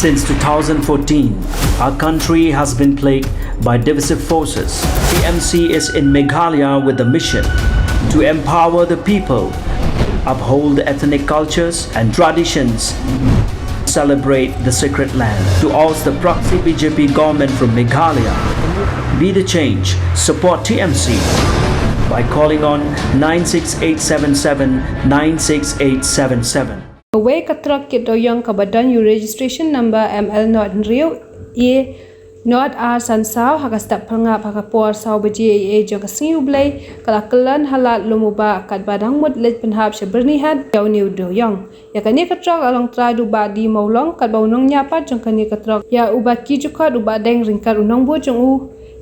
Since 2014, our country has been plagued by divisive forces. TMC is in Meghalaya with the mission to empower the people, uphold ethnic cultures and traditions, celebrate the sacred land. To oust the proxy BJP government from Meghalaya, be the change, support TMC by calling on 96877 96877. Away ka trok kit dewiong ka badan you registration number ML not real e not R sansau hakastap phanga phakapor sau baji e jogasiu blai kalakalan halat lumubah kat badang mut lej penhap seberni had yaw new dewiong yakani ka trok along tra du ba di maulong kat baunong nyapa jongkani ka trok ya ubat ki jukot ubadeng ringkar unong bo jong u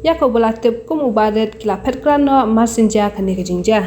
ya ko balatip kum ubadet kila phet krano masinja kani ka jingja